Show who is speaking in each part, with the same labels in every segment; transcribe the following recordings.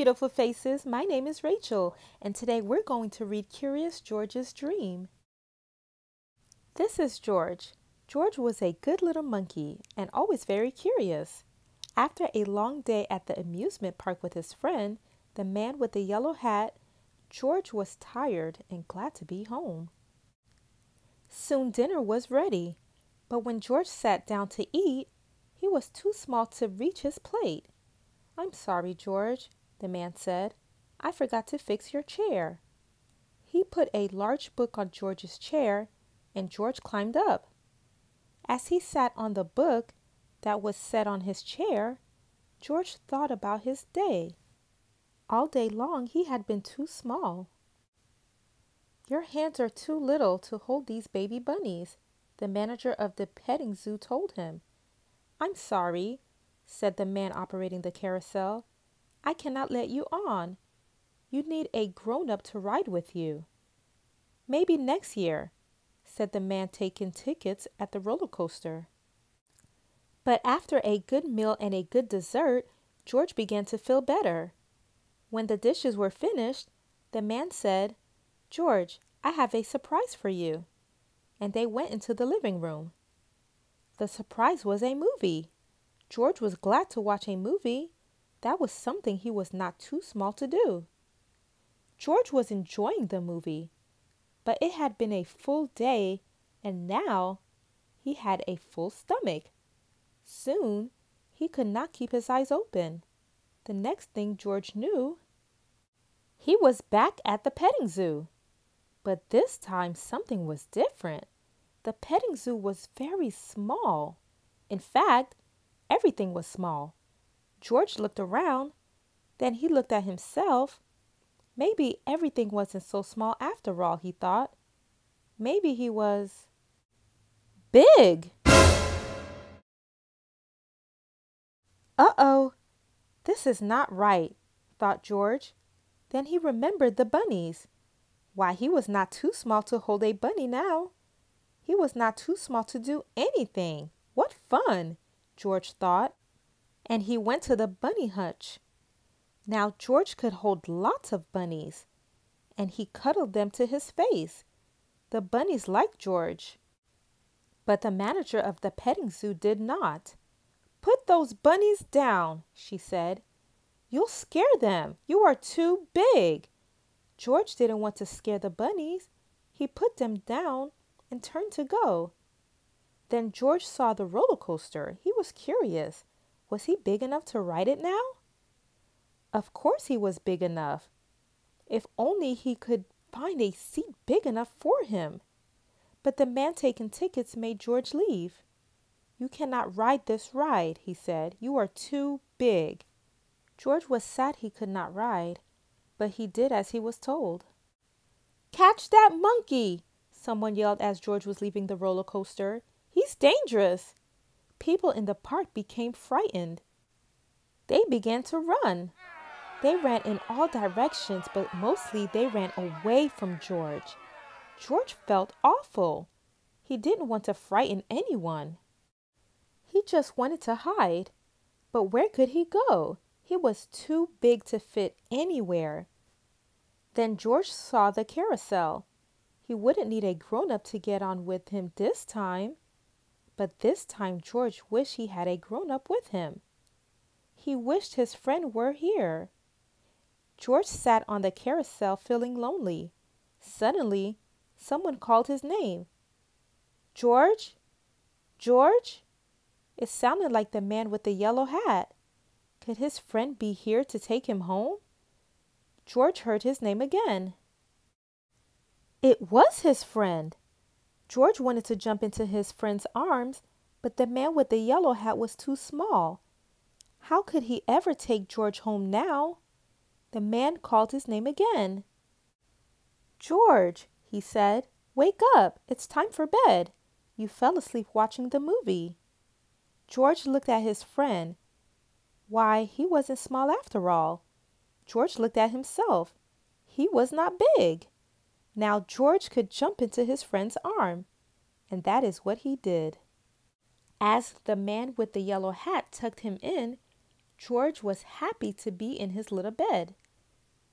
Speaker 1: beautiful faces. My name is Rachel, and today we're going to read Curious George's Dream. This is George. George was a good little monkey and always very curious. After a long day at the amusement park with his friend, the man with the yellow hat, George was tired and glad to be home. Soon dinner was ready, but when George sat down to eat, he was too small to reach his plate. "I'm sorry, George," the man said. "I forgot to fix your chair." He put a large book on George's chair, and George climbed up. As he sat on the book that was set on his chair, George thought about his day. All day long he had been too small. "Your hands are too little to hold these baby bunnies," the manager of the petting zoo told him. "I'm sorry," said the man operating the carousel. "I cannot let you on. You need a grown-up to ride with you." "Maybe next year," said the man taking tickets at the roller coaster. But after a good meal and a good dessert, George began to feel better. When the dishes were finished, the man said, "George, I have a surprise for you." And they went into the living room. The surprise was a movie. George was glad to watch a movie. That was something he was not too small to do. George was enjoying the movie, but it had been a full day, and now he had a full stomach. Soon, he could not keep his eyes open. The next thing George knew, he was back at the petting zoo. But this time, something was different. The petting zoo was very small. In fact, everything was small. George looked around, then he looked at himself. Maybe everything wasn't so small after all, he thought. Maybe he was big. Uh-oh, this is not right, thought George. Then he remembered the bunnies. Why, he was not too small to hold a bunny now. He was not too small to do anything. What fun, George thought. And he went to the Bunny Hutch. Now George could hold lots of bunnies, and he cuddled them to his face. The bunnies liked George. But the manager of the petting zoo did not. "Put those bunnies down," she said. "You'll scare them. You are too big." George didn't want to scare the bunnies. He put them down and turned to go. Then George saw the roller coaster. He was curious. Was he big enough to ride it now? Of course he was big enough. If only he could find a seat big enough for him. But the man taking tickets made George leave. "You cannot ride this ride," he said. "You are too big." George was sad he could not ride, but he did as he was told. "Catch that monkey!" someone yelled as George was leaving the roller coaster. "He's dangerous." People in the park became frightened. They began to run. They ran in all directions, but mostly they ran away from George. George felt awful. He didn't want to frighten anyone. He just wanted to hide. But where could he go? He was too big to fit anywhere. Then George saw the carousel. He wouldn't need a grown-up to get on with him this time. But this time George wished he had a grown-up with him. He wished his friend were here. George sat on the carousel feeling lonely. Suddenly, someone called his name. "George? George?" It sounded like the man with the yellow hat. Could his friend be here to take him home? George heard his name again. It was his friend. George wanted to jump into his friend's arms, but the man with the yellow hat was too small. How could he ever take George home now? The man called his name again. "George," he said, "wake up. It's time for bed. You fell asleep watching the movie." George looked at his friend. Why, he wasn't small after all. George looked at himself. He was not big. Now George could jump into his friend's arm, and that is what he did. As the man with the yellow hat tucked him in, George was happy to be in his little bed.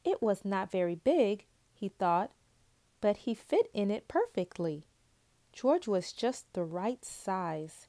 Speaker 1: It was not very big, he thought, but he fit in it perfectly. George was just the right size.